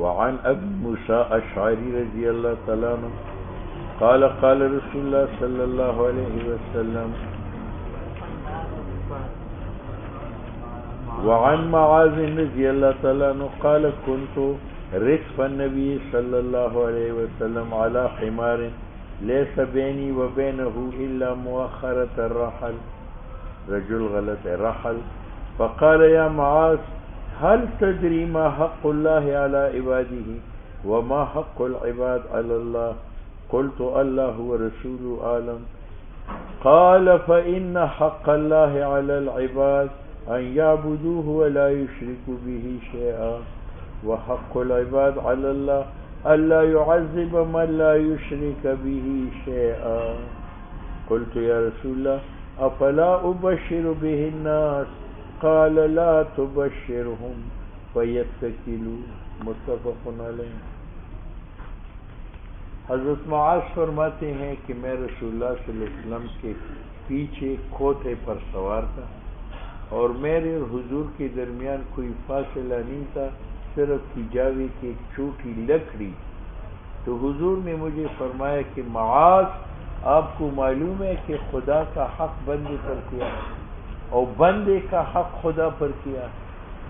وعن ابي موسى اشعري رضي الله تعالى عنه قال قال رسول الله صلى الله عليه وسلم وعن معاذ رضي الله تعالى عنه قال كنت ركب النبي صلى الله عليه وسلم على حمار ليس بيني وبينه إلا مؤخرة الرحل. رجل غلط رحل. فقال يا معاذ هل تدري ما حق الله على عباده وما حق العباد على الله؟ قلت الله ورسوله أعلم. قال فإن حق الله على العباد أن يعبدوه ولا يشركوا به شيئا وحق العباد على الله ألا يعذب من لا يشرك به شيئا. قلت يا رسول الله أفلا أبشر به الناس؟ قال لا تبشرهم فيتكلوا. متفق علیہ. حضرت معاذ فرماتے ہیں کہ میں رسول اللہ صلی اللہ علیہ وسلم کے پیچھے کھوتے پر سوار تھا اور میرے اور حضور کے درمیان کوئی فاصلہ نہیں تھا، صرف حجاوی کی ایک چھوٹی لکڑی. تو حضور نے مجھے فرمایا کہ معاذ آپ کو معلوم ہے کہ خدا کا حق بندے پر کیا اور بندے کا حق خدا پر کیا.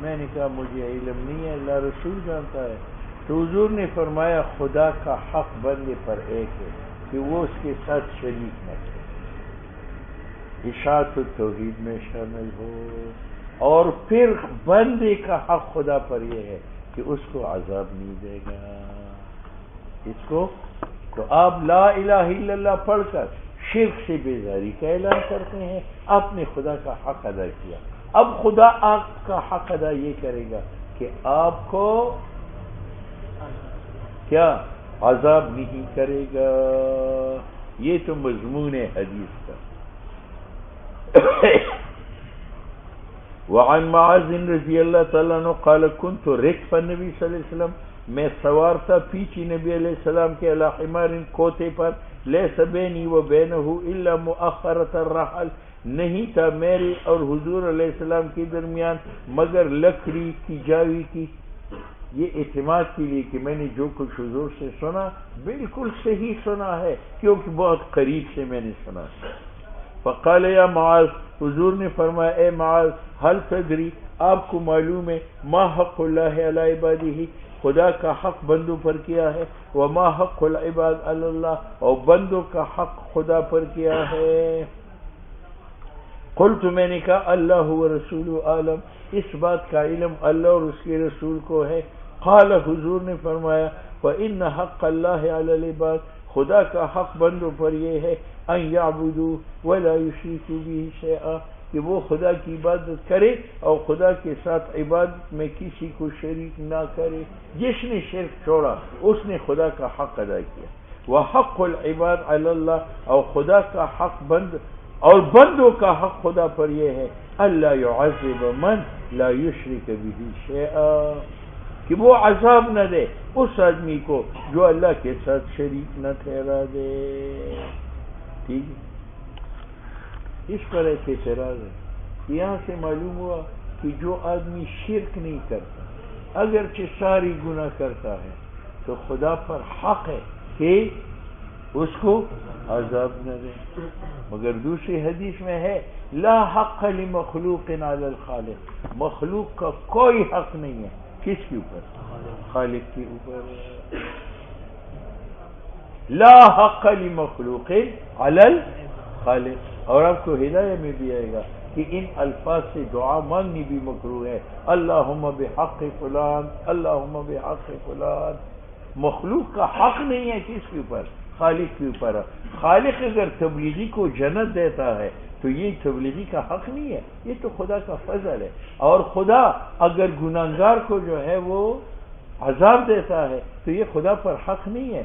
میں نے کہا مجھے علم نہیں ہے، اللہ رسول جانتا ہے. تو حضور نے فرمایا خدا کا حق بندے پر ایک ہے کہ وہ اس کے ساتھ شریک نہ کرے، اشاعت التوحید میں شامل ہو. اور پھر بندے کا حق خدا پر یہ ہے کہ اس کو عذاب نہیں دے گا. اس کو تو آپ لا الہ الا اللہ پڑھ کر شرک سے بیزاری کا اعلان کرتے ہیں، آپ نے خدا کا حق ادا کیا. اب خدا آپ کا حق ادا یہ کرے گا کہ آپ کو کیا عذاب نہیں کرے گا. یہ تو مضمون حدیث کا. وعن معاذ رضی اللہ تعالیٰ عنہ قال كنت ركب النبي صلی اللہ علیہ وسلم، میں سوار تھا پیچھے نبی علیہ السلام کے علی حمار کھوتے پر، لیس بینی و بینہ الا مؤخرۃ الرحل، نہیں تھا میرے اور حضور علیہ السلام کے درمیان مگر لکڑی کی جاوی کی. یہ اعتماد کے لیے کہ میں نے جو کچھ حضور سے سنا بالکل صحیح سنا ہے، کیونکہ بہت قریب سے میں نے سنا. فقال یا معاذ، حضور نے فرمایا اے معاذ هل تدری، آپ کو معلوم ہے ما حق اللہ علی عبادہ، خدا کا حق بندوں پر کیا ہے، وما حق العباد علی اللہ، اور بندوں کا حق خدا پر کیا ہے. قلت، میں نے کہا اللہ و رسول عالم، اس بات کا علم اللہ اور اس کے رسول کو ہے. قال، حضور نے فرمایا فإن حق اللہ علی العباد، خدا کا حق بندوں پر یہ ہے ان یعبدوا ولا یشرکوا به شیئا، کہ وہ خدا کی عبادت کرے اور خدا کے ساتھ عبادت میں کسی کو شریک نہ کرے. جس نے شرک چھوڑا اس نے خدا کا حق ادا کیا. وحق العباد علی اللہ، اور خدا کا حق اور بندوں کا حق خدا پر یہ ہے اللہ يعذب من لا یشرک به شیئا، کہ وہ عذاب نہ دے اس آدمی کو جو اللہ کے ساتھ شریک نہ ٹھہرا دے. ٹھیک ہے، اس پر ایک اعتراض ہے. یہاں سے معلوم ہوا کہ جو آدمی شرک نہیں کرتا اگرچہ ساری گناہ کرتا ہے تو خدا پر حق ہے کہ اس کو عذاب نہ دے. مگر دوسری حدیث میں ہے لا حق لمخلوق علی الخالق، مخلوق کا کوئی حق نہیں ہے کس کے اوپر؟ خالق کے اوپر. لا حق لمخلوق علی الخالق. اور آپ کو ہدایہ میں بھی آئے گا کہ ان الفاظ سے دعا مانگنی بھی مکروہ ہے. اللہم بحق فلان، اللہم بحق فلان. مخلوق کا حق نہیں ہے کس کے اوپر؟ خالق کے اوپر. خالق اگر تبلیغی کو جنت دیتا ہے تو یہ تبلیغی کا حق نہیں ہے، یہ تو خدا کا فضل ہے. اور خدا اگر گناہگار کو جو ہے وہ عذاب دیتا ہے تو یہ خدا پر حق نہیں ہے،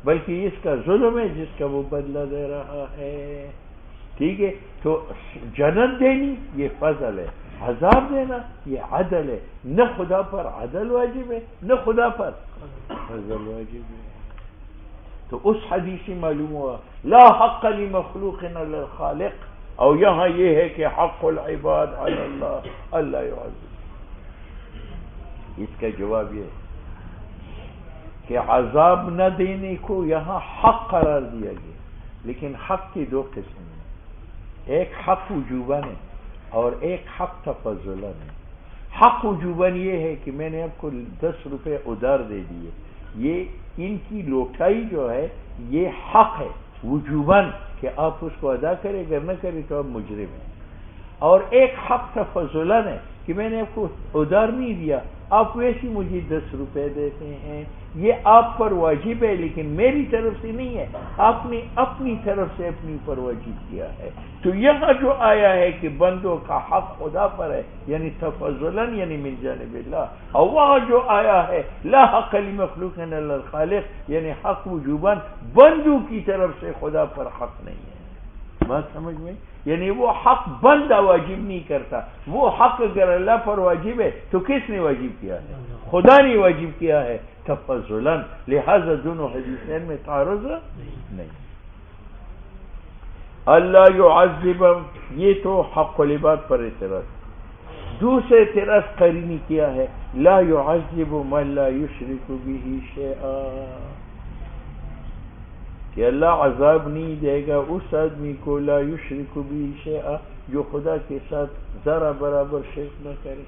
بلکہ اس کا ظلم ہے جس کا وہ بدلہ دے رہا ہے. ٹھیک ہے، تو جنت دینی یہ فضل ہے، عذاب دینا یہ عدل ہے. نہ خدا پر عدل واجب ہے نہ خدا پر فضل واجب ہے. تو اس حدیث سے معلوم ہوا لا حق لمخلوق علی الخالق، اور یہاں یہ ہے کہ حق العباد علی اللہ اللہ يعذب. اس کا جواب یہ ہے کہ عذاب نہ دینے کو یہاں حق قرار دیا گیا، لیکن حق کی دو قسم ہیں، ایک حق وجوباً ہے اور ایک حق تفضلاً ہے۔ حق وجوباً یہ ہے کہ میں نے آپ کو 10 روپے ادھار دے دیے، یہ ان کی لوٹائی جو ہے یہ حق ہے وجوباً کہ آپ اس کو ادا کریں، اگر نہ کریں تو آپ مجرم ہیں۔ اور ایک حق تفضلاً ہے کہ میں نے آپ کو ادھار نہیں دیا، آپ ویسے مجھے 10 روپے دیتے ہیں، یہ آپ پر واجب ہے لیکن میری طرف سے نہیں ہے، آپ نے اپنی طرف سے اپنی اوپر واجب کیا ہے۔ تو یہاں جو آیا ہے کہ بندوں کا حق خدا پر ہے، یعنی تفضلاً یعنی من جانب اللہ، اور وہاں جو آیا ہے لا حق لمخلوق الا الخالق، یعنی حق وجوباً بندوں کی طرف سے خدا پر حق نہیں ہے۔ بات سمجھ میں؟ یعنی وہ حق بندہ واجب نہیں کرتا، وہ حق اگر اللہ پر واجب ہے تو کس نے واجب کیا ہے؟ خدا نے واجب کیا ہے تفضلاً، لہذا دونوں حدیثین میں تعارض نہیں۔ اللہ یعذب، یہ تو حق العباد پر اعتراض۔ دوسرے اعتراض قرینی کیا ہے، لا یعذب من لا یشرک به شیئا، کہ اللہ عذاب نہیں دے گا اس آدمی کو لا یشرک به شیئا، جو خدا کے ساتھ ذرا برابر شرک نہ کرے۔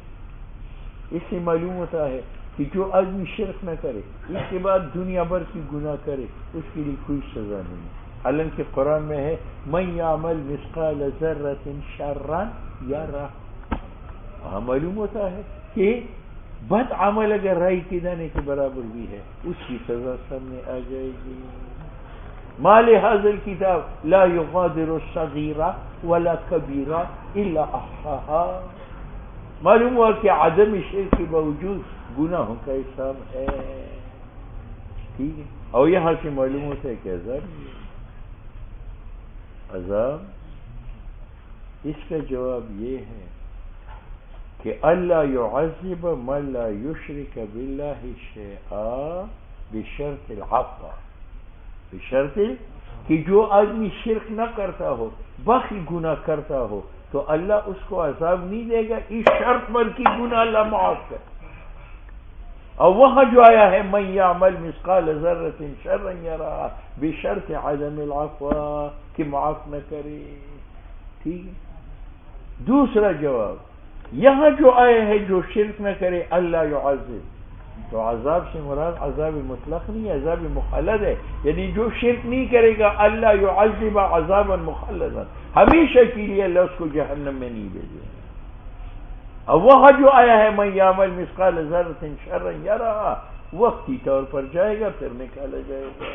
اس سے معلوم ہوتا ہے کہ جو آدمی شرک نہ کرے اس کے بعد دنیا بھر کی گناہ کرے اس کے لیے کوئی سزا نہیں ہے، حالانکہ قرآن میں ہے من یعمل مثقال ذرۃ شرا یرہ۔ وہاں معلوم ہوتا ہے کہ بد عمل اگر رائی کے دانے کے برابر بھی ہے اس کی سزا سامنے آ جائے گی۔ ما لهذا الكتاب لا يغادر صغيرة ولا كبيرة الا احصاها، معلوم ہوا کہ عدم شرک کے باوجود گناہوں کا حساب ہے، ٹھیک ہے۔ اور یہاں سے معلوم ہوتا ہے کہ عذاب اس کا جواب یہ ہے کہ اللہ یعذب من لا یشرک باللہ شیئا بشرط العفو، بشرط کہ جو آدمی شرک نہ کرتا ہو باقی گناہ کرتا ہو تو اللہ اس کو عذاب نہیں دے گا، اس شرط پر کہ گناہ اللہ معاف کر۔ اور وہاں جو آیا ہے من یعمل مثقال ذرۃ شرا یرہ بشرط عدم العفو، کہ معاف نہ کرے، ٹھیک ہے۔ دوسرا جواب، یہاں جو آیا ہے جو شرک نہ کرے اللہ یعذب، تو عذاب سے مراد عذاب مطلق نہیں، عذاب مخلد ہے، یعنی جو شرک نہیں کرے گا اللہ یعذب عذابا مخلدا، ہمیشہ کے لیے اللہ اس کو جہنم میں نہیں بھیجے گا۔ اور وہاں جو آیا ہے من یعمل مثقال ذرۃ شرا یرہ، وقتی طور پر جائے گا پھر نکالا جائے گا۔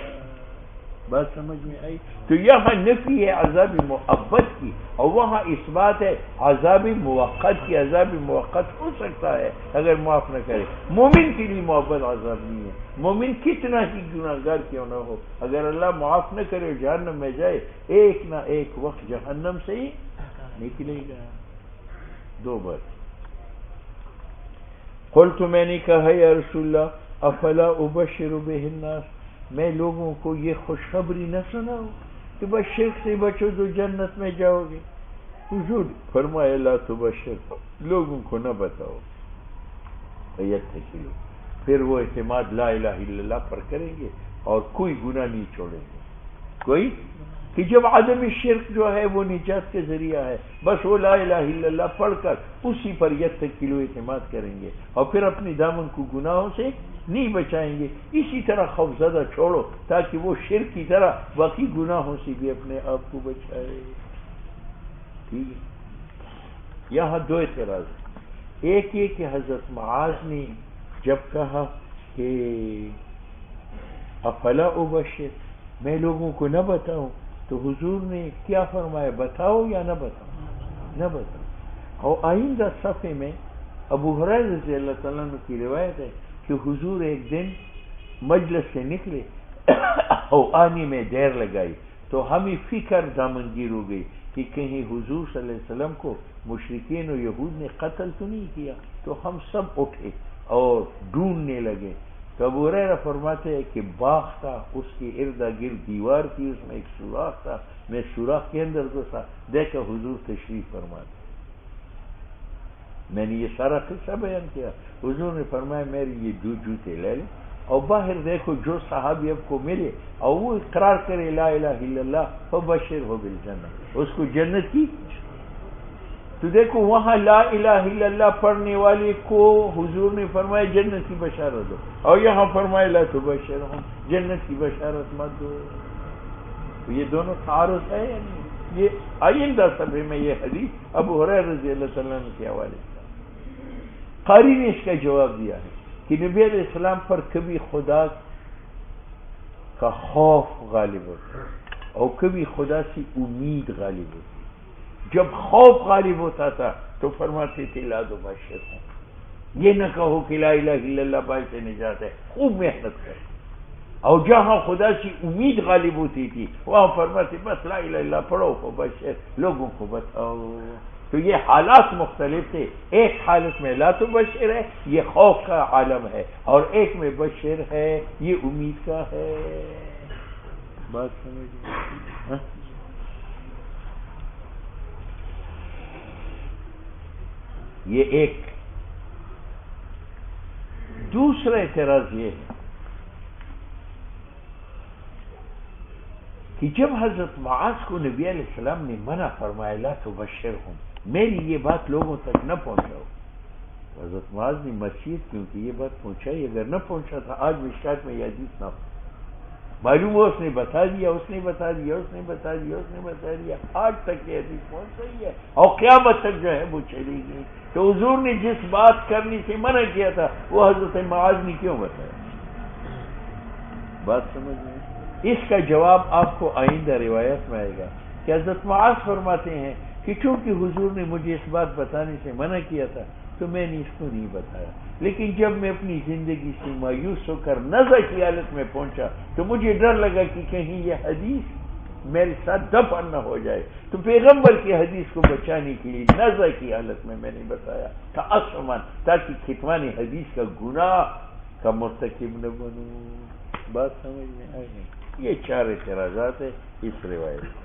بات سمجھ میں آئی؟ تو یہاں نفی ہے عذاب مؤبد کی، اور وہاں اس بات ہے عذاب موقت کی، عذاب موقت ہو سکتا ہے اگر معاف نہ کرے۔ مومن کے لیے مؤبد عذاب نہیں ہے، مومن کتنا ہی گناہگار کیوں نہ ہو، اگر اللہ معاف نہ کرے جہنم میں جائے ایک نہ ایک وقت جہنم سے ہی نکلے گا۔ دو بات۔ قلت، میں نے کہا یا رسول اللہ افلا ابشر بہ الناس، میں لوگوں کو یہ خوشخبری نہ سناؤں کہ بس شرک سے بچو تو جنت میں جاؤ گے؟ حضور فرمایا لا تبشر، لوگوں کو نہ بتاؤ، یتقوا، پھر وہ اعتماد لا الہ الا اللہ پر کریں گے اور کوئی گناہ نہیں چھوڑیں گے، کوئی کہ جب عدم شرک جو ہے وہ نجات کے ذریعہ ہے، بس وہ لا الہ الا اللہ پڑھ کر اسی پر یتقوا اعتماد کریں گے اور پھر اپنے دامن کو گناہوں سے نہیں بچائیں گے۔ اسی طرح خوفزدہ چھوڑو تاکہ وہ شرک کی طرح باقی گناہوں سے بھی اپنے آپ کو بچائے، ٹھیک ہے۔ یہاں دو اعتراض ہیں، ایک یہ کہ حضرت معاذ نے جب کہا کہ افلا ابشر، میں لوگوں کو نہ بتاؤں، تو حضور نے کیا فرمایا، بتاؤ یا نہ بتاؤ؟ نہ بتاؤ۔ اور آئندہ صفحے میں ابو ہریرہ رضی اللہ تعالیٰ عنہ کی روایت ہے کہ حضور ایک دن مجلس سے نکلے اور آنے میں دیر لگائی، تو ہمیں فکر دامنگیر ہو گئی کہ کہیں حضور صلی اللہ علیہ وسلم کو مشرکین و یہود نے قتل تو نہیں کیا، تو ہم سب اٹھے اور ڈھونڈنے لگے۔ تو ابو ہریرہ فرماتے ہیں کہ باغ تھا، اس کے ارد گرد دیوار تھی، اس میں ایک سوراخ تھا، میں سوراخ کے اندر گھسا، دیکھا حضور تشریف فرماتے۔ میں نے یہ سارا قصہ بیان کیا. حضور نے فرمایا میرے یہ 2 جوتے لے لیں اور باہر دیکھو جو صحابی آپ کو ملے اور وہ اقرار کرے لا الہ الا اللہ فبشر ہو بالجنہ، اس کو جنت کی. تو دیکھو وہاں لا الہ الا اللہ پڑھنے والے کو حضور نے فرمایا جنت کی بشارت دو، اور یہاں فرمایا لا تبشرہم، جنت کی بشارت مت دو. تو یہ دونوں تعارض ہے یا نہیں؟ یہ آئندہ صفحے میں یہ حدیث ابو ہریرہ رضی اللہ تعالیٰ عنہ کے حوالے سے. قاری نے اس کا جواب دیا ہے کہ نبی علیہ السلام پر کبھی خدا کا خوف غالب ہوتا اور کبھی خدا سے امید غالب ہوتی. جب خوف غالب ہوتا تھا تو فرماتے تھے لا تبشرہم، یہ نہ کہو کہ لا الہ الا اللہ باعث نجات ہے، خوب محنت کر. اور جہاں خدا سے امید غالب ہوتی تھی وہاں فرماتے بس لا الہ الا اللہ پڑھو فبشر، لوگوں کو بتاؤ. تو یہ حالات مختلف تھے. ایک حالت میں لا تبشر ہے، یہ خوف کا عالم ہے، اور ایک میں بشر ہے، یہ امید کا ہے. بات سمجھ؟ یہ ایک. دوسرا اعتراض یہ ہے کہ جب حضرت معاذ کو نبی علیہ السلام نے منع فرمایا لا تبشرہم، میری یہ بات لوگوں تک نہ پہنچاؤ. حضرت معاذ نے مسجد کیونکہ یہ بات پہنچائی، اگر نہ پہنچا تھا آج مشکات میں یہ حدیث نہ ہو. معلوم ہوا اس نے بتا دیا، اس نے بتا دیا، اس نے بتا دیا، اس نے بتا دیا، آج تک یہ حدیث پہنچ رہی ہے اور قیامت تک جو ہے وہ چلی گئی. تو حضور نے جس بات کرنے سے منع کیا تھا وہ حضرت معاذ نے کیوں بتایا؟ بات سمجھ میں؟ اس کا جواب آپ کو آئندہ روایت میں آئے گا کہ حضرت معاذ فرماتے ہیں کہ چونکہ حضور نے مجھے اس بات بتانے سے منع کیا تھا تو میں نے اس کو نہیں بتایا، لیکن جب میں اپنی زندگی سے مایوس ہو کر نزع کی حالت میں پہنچا تو مجھے ڈر لگا کہ کہیں یہ حدیث میرے ساتھ دفن نہ ہو جائے، تو پیغمبر کی حدیث کو بچانے کے لیے نزع کی حالت میں نے بتایا تعصما، تاکہ کتمان حدیث کا گناہ کا مرتکب نہ بنوں. بات سمجھ میں آئی؟ یہ 4 اعتراضات ہیں اس روایت.